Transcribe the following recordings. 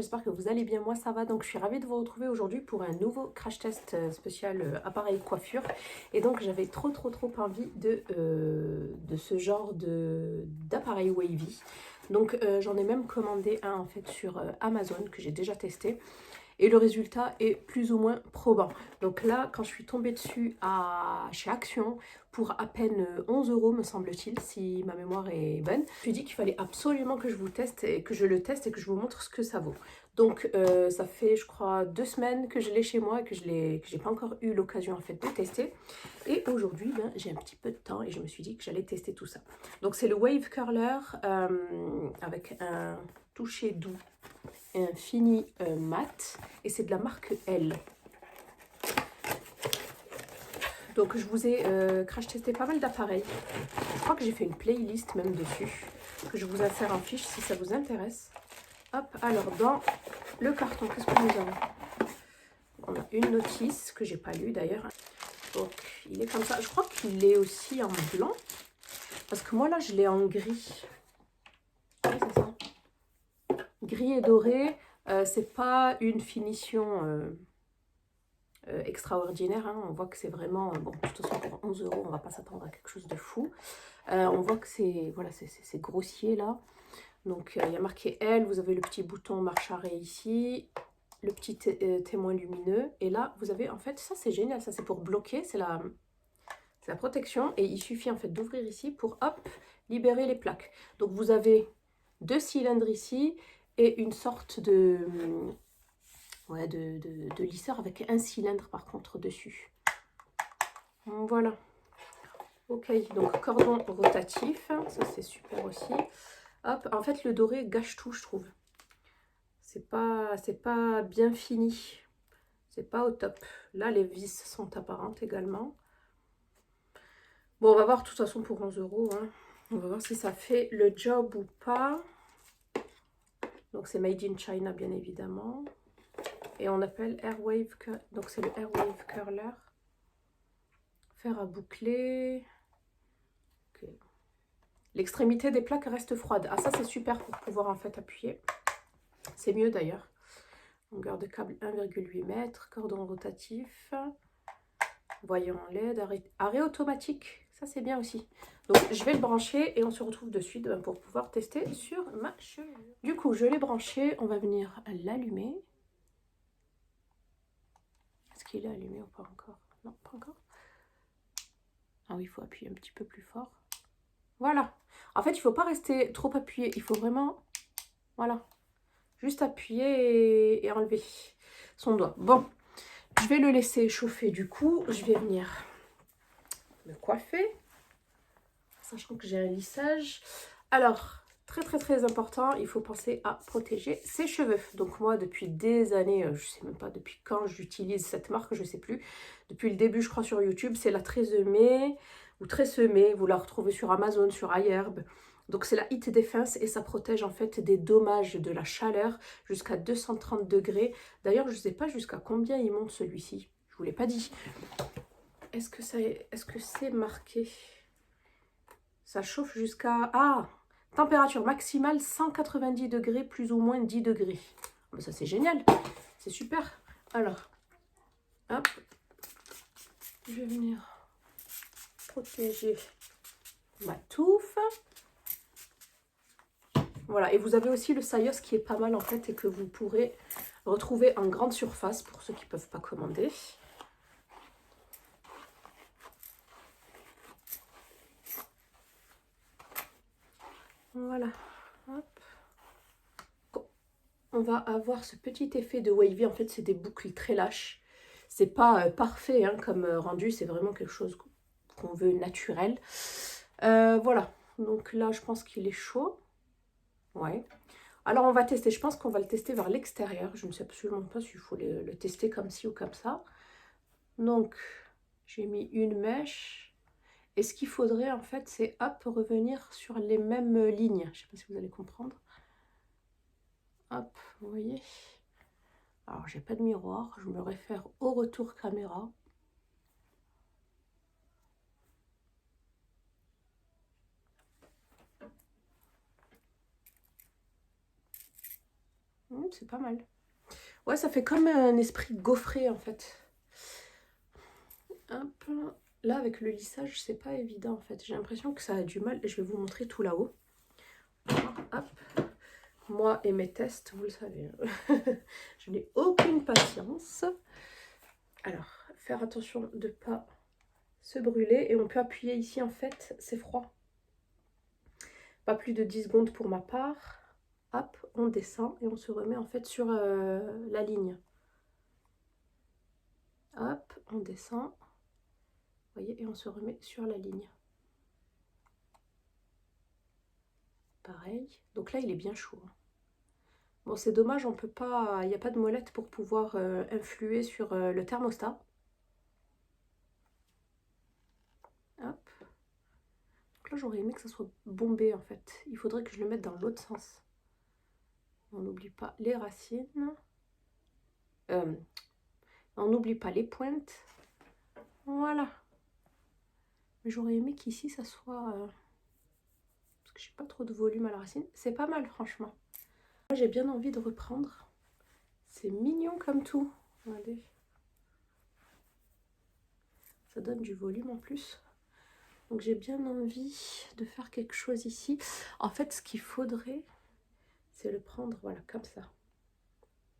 j'espère que vous allez bien, moi ça va. Donc je suis ravie de vous retrouver aujourd'hui pour un nouveau crash test spécial appareil coiffure. Et donc j'avais trop envie de ce genre d'appareil wavy. Donc j'en ai même commandé un en fait sur Amazon que j'ai déjà testé. Et le résultat est plus ou moins probant. Donc là, quand je suis tombée dessus chez Action, pour à peine 11 € me semble-t-il, si ma mémoire est bonne, je me suis dit qu'il fallait absolument que je vous teste et que je le teste et que je vous montre ce que ça vaut. Donc ça fait je crois 2 semaines que je l'ai chez moi et que j'ai pas encore eu l'occasion en fait de tester. Et aujourd'hui, ben, j'ai un petit peu de temps et je me suis dit que j'allais tester tout ça. Donc c'est le Wave Curler avec un toucher doux, un fini mat, et c'est de la marque L. Donc je vous ai crash testé pas mal d'appareils. Je crois que j'ai fait une playlist même dessus, que je vous insère en fiche si ça vous intéresse. Hop, alors dans le carton, qu'est-ce que nous avons? On a une notice que j'ai pas lue d'ailleurs. Donc il est comme ça. Je crois qu'il est aussi en blanc, parce que moi là je l'ai en gris. Oui, c'est ça. Gris et doré. C'est pas une finition extraordinaire, hein. On voit que c'est vraiment, bon, de toute façon pour 11 €, on va pas s'attendre à quelque chose de fou. On voit que c'est, voilà, c'est grossier là. Donc il y a marqué L, vous avez le petit bouton marche arrêt ici, le petit témoin lumineux, et là vous avez en fait, ça c'est génial, ça c'est pour bloquer, c'est la protection, et il suffit en fait d'ouvrir ici pour hop, libérer les plaques. Donc vous avez 2 cylindres ici et une sorte ouais, de lisseur avec un cylindre par contre dessus. Voilà. Ok, donc cordon rotatif, ça c'est super aussi. Hop, en fait le doré gâche tout, je trouve. C'est pas bien fini. C'est pas au top. Là les vis sont apparentes également. Bon, on va voir de toute façon pour 11 €. Hein. On va voir si ça fait le job ou pas. Donc c'est made in China bien évidemment. Et on appelle Airwave, donc c'est le Airwave Curler. Fer à boucler. Okay. L'extrémité des plaques reste froide. Ah, ça c'est super pour pouvoir en fait appuyer. C'est mieux d'ailleurs. Longueur de câble 1,8 m. Cordon rotatif. Voyant LED. Arrêt automatique. Ça c'est bien aussi. Donc je vais le brancher et on se retrouve de suite pour pouvoir tester sur ma chevelure. Du coup je l'ai branché. On va venir l'allumer. Est-ce qu'il est allumé ou pas encore? Non, pas encore. Ah oui, il faut appuyer un petit peu plus fort. Voilà. En fait, il ne faut pas rester trop appuyé. Il faut vraiment, voilà, juste appuyer et enlever son doigt. Bon, je vais le laisser chauffer du coup. Je vais venir me coiffer, sachant que j'ai un lissage. Alors, très important, il faut penser à protéger ses cheveux. Donc moi, depuis des années, je ne sais même pas depuis quand j'utilise cette marque, je ne sais plus. Depuis le début, je crois, sur YouTube, c'est la Tresemmé ou Tresemmé. Vous la retrouvez sur Amazon, sur iHerb. Donc c'est la Heat Defense et ça protège en fait des dommages de la chaleur jusqu'à 230 degrés. D'ailleurs, je ne sais pas jusqu'à combien il monte celui-ci. Je ne vous l'ai pas dit. Est-ce que c'est marqué? Ça chauffe jusqu'à... Ah, température maximale 190 degrés, plus ou moins 10 degrés. Ça c'est génial, c'est super. Alors, hop, je vais venir protéger ma touffe. Voilà, et vous avez aussi le Sayos qui est pas mal en fait et que vous pourrez retrouver en grande surface pour ceux qui ne peuvent pas commander. Voilà, hop. On va avoir ce petit effet de wavy, en fait c'est des boucles très lâches. C'est pas parfait hein, comme rendu, c'est vraiment quelque chose qu'on veut naturel. Voilà, donc là je pense qu'il est chaud. Ouais. Alors on va tester, je pense qu'on va le tester vers l'extérieur. Je ne sais absolument pas s'il faut le tester comme ci ou comme ça. Donc j'ai mis une mèche. Et ce qu'il faudrait en fait c'est hop revenir sur les mêmes lignes. Je ne sais pas si vous allez comprendre. Hop, vous voyez. Alors j'ai pas de miroir, je me réfère au retour caméra. C'est pas mal. Ouais, ça fait comme un esprit gaufré en fait. Hop. Là, avec le lissage, c'est pas évident en fait. J'ai l'impression que ça a du mal. Et je vais vous montrer tout là-haut. Hop. Moi et mes tests, vous le savez. Je n'ai aucune patience. Alors, faire attention de ne pas se brûler. Et on peut appuyer ici en fait, c'est froid. Pas plus de 10 secondes pour ma part. Hop, on descend et on se remet en fait sur la ligne. Hop, on descend. Vous voyez, et on se remet sur la ligne. Pareil. Donc là, il est bien chaud. Bon, c'est dommage, on peut pas, il n'y a pas de molette pour pouvoir influer sur le thermostat. Hop. Donc là, j'aurais aimé que ça soit bombé en fait. Il faudrait que je le mette dans l'autre sens. On n'oublie pas les racines. On n'oublie pas les pointes. Voilà. Mais j'aurais aimé qu'ici, ça soit... parce que j'ai pas trop de volume à la racine. C'est pas mal, franchement. Moi, j'ai bien envie de reprendre. C'est mignon comme tout. Regardez. Ça donne du volume en plus. Donc j'ai bien envie de faire quelque chose ici. En fait, ce qu'il faudrait, c'est le prendre, voilà, comme ça.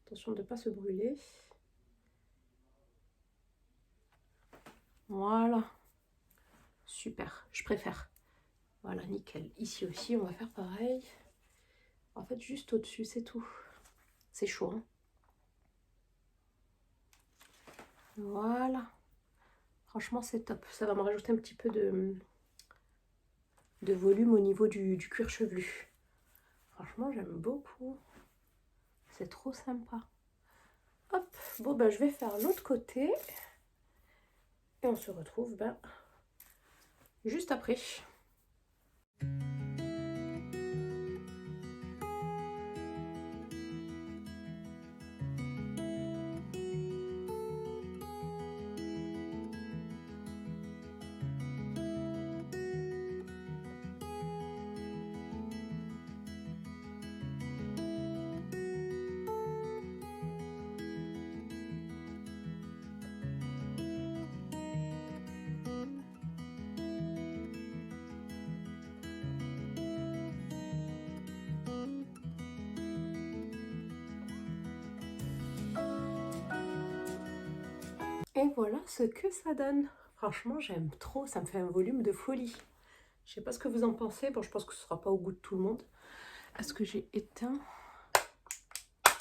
Attention de ne pas se brûler. Voilà. Super, je préfère. Voilà, nickel. Ici aussi, on va faire pareil. En fait, juste au-dessus, c'est tout. C'est chaud, hein. Voilà. Franchement, c'est top. Ça va me rajouter un petit peu de volume au niveau du cuir chevelu. Franchement, j'aime beaucoup. C'est trop sympa. Hop, bon, ben, je vais faire l'autre côté. Et on se retrouve juste après. Et voilà ce que ça donne. Franchement, j'aime trop. Ça me fait un volume de folie. Je sais pas ce que vous en pensez. Bon, je pense que ce sera pas au goût de tout le monde. Est-ce que j'ai éteint?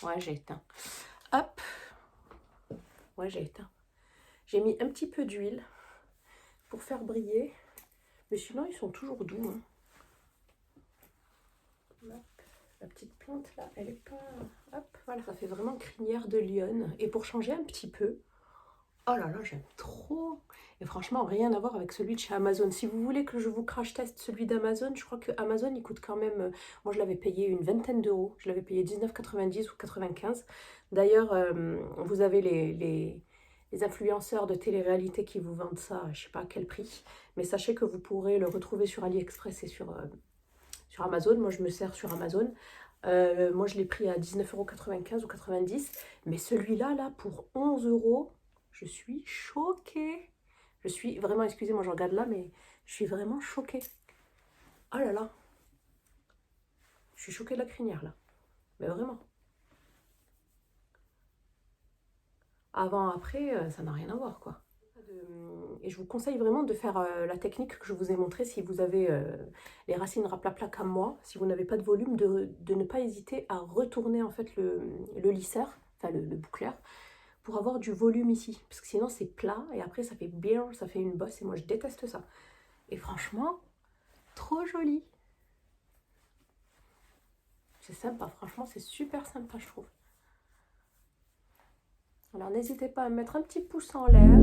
Ouais, j'ai éteint. Hop. Ouais, j'ai éteint. J'ai mis un petit peu d'huile pour faire briller. Mais sinon, ils sont toujours doux. Hein. Hop. La petite plante, là, elle est pas... Hop, voilà. Ça fait vraiment crinière de lionne. Et pour changer un petit peu... Oh là là, j'aime trop. Et franchement, rien à voir avec celui de chez Amazon. Si vous voulez que je vous crash teste celui d'Amazon, je crois que Amazon, il coûte quand même... moi, je l'avais payé une vingtaine d'euros. Je l'avais payé 19,90 ou 95. D'ailleurs, vous avez les influenceurs de télé-réalité qui vous vendent ça, je ne sais pas à quel prix. Mais sachez que vous pourrez le retrouver sur AliExpress et sur Amazon. Moi, je me sers sur Amazon. Moi, je l'ai pris à 19,95 € ou 90. Mais celui-là, là, pour 11 euros... Je suis choquée. Je suis vraiment, excusez-moi, je regarde là, mais je suis vraiment choquée. Oh là là. Je suis choquée de la crinière, là. Mais vraiment. Avant, après, ça n'a rien à voir, quoi. Et je vous conseille vraiment de faire la technique que je vous ai montrée si vous avez les racines raplapla comme moi. Si vous n'avez pas de volume, de ne pas hésiter à retourner en fait le lisseur, enfin le boucleur, pour avoir du volume ici, parce que sinon c'est plat et après ça fait bien, ça fait une bosse et moi je déteste ça. Et franchement, trop joli. C'est sympa, franchement c'est super sympa je trouve. Alors n'hésitez pas à me mettre un petit pouce en l'air.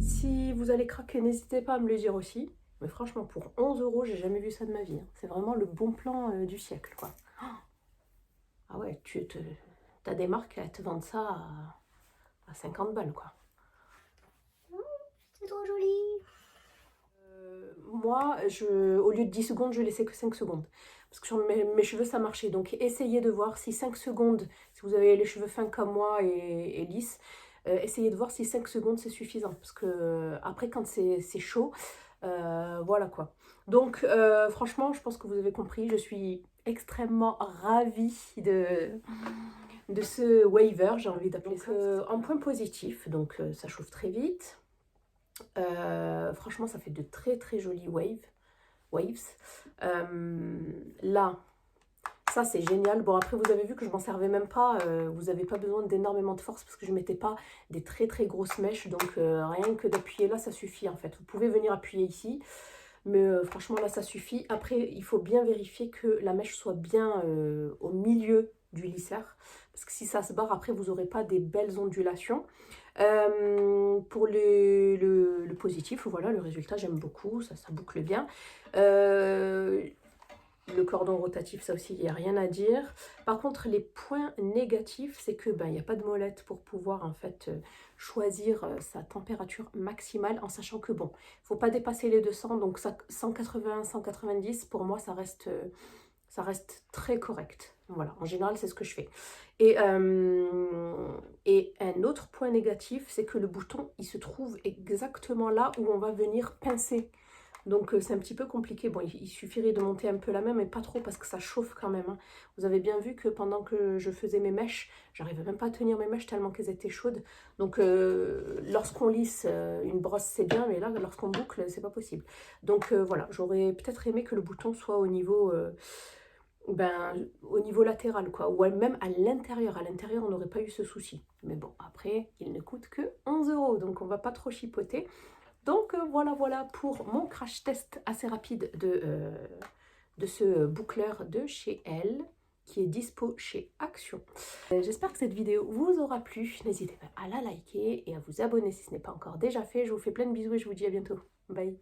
Si vous allez craquer, n'hésitez pas à me le dire aussi. Mais franchement, pour 11 euros, j'ai jamais vu ça de ma vie. Hein. C'est vraiment le bon plan du siècle, quoi. Ah ouais, t'as des marques, elles te vendent ça à 50 balles, quoi. C'est trop joli. moi, au lieu de 10 secondes, je laissais que 5 secondes. Parce que sur mes cheveux, ça marchait. Donc, essayez de voir si 5 secondes, si vous avez les cheveux fins comme moi et lisses, essayez de voir si 5 secondes, c'est suffisant. Parce que après, quand c'est chaud, voilà quoi. Donc, franchement, je pense que vous avez compris. Je suis extrêmement ravie de ce waver, j'ai envie d'appeler ça. En point positif, donc ça chauffe très vite. Franchement, ça fait de très très jolies waves. Là, ça c'est génial. Bon, après, vous avez vu que je m'en servais même pas. Vous n'avez pas besoin d'énormément de force parce que je ne mettais pas des très très grosses mèches. Donc, rien que d'appuyer là, ça suffit en fait. Vous pouvez venir appuyer ici. Mais franchement, là, ça suffit. Après, il faut bien vérifier que la mèche soit bien au milieu du lisseur. Parce que si ça se barre, après, vous n'aurez pas des belles ondulations. Pour le positif, voilà, le résultat, j'aime beaucoup. Ça boucle bien. Le cordon rotatif, ça aussi, il n'y a rien à dire. Par contre, les points négatifs, c'est que il n'y a pas de molette pour pouvoir en fait choisir sa température maximale, en sachant que bon, il ne faut pas dépasser les 200, donc 180, 190, pour moi, ça reste très correct. Voilà, en général, c'est ce que je fais. Et un autre point négatif, c'est que le bouton, il se trouve exactement là où on va venir pincer. Donc c'est un petit peu compliqué. Bon, il suffirait de monter un peu la main, mais pas trop parce que ça chauffe quand même. Hein. Vous avez bien vu que pendant que je faisais mes mèches, j'arrivais même pas à tenir mes mèches tellement qu'elles étaient chaudes. Donc lorsqu'on lisse une brosse, c'est bien, mais là, lorsqu'on boucle, c'est pas possible. Donc voilà, j'aurais peut-être aimé que le bouton soit au niveau latéral, quoi, ou même à l'intérieur. À l'intérieur, on n'aurait pas eu ce souci. Mais bon, après, il ne coûte que 11 €, donc on va pas trop chipoter. Donc voilà pour mon crash test assez rapide de ce boucleur de chez Elle, qui est dispo chez Action. J'espère que cette vidéo vous aura plu. N'hésitez pas à la liker et à vous abonner si ce n'est pas encore déjà fait. Je vous fais plein de bisous et je vous dis à bientôt. Bye.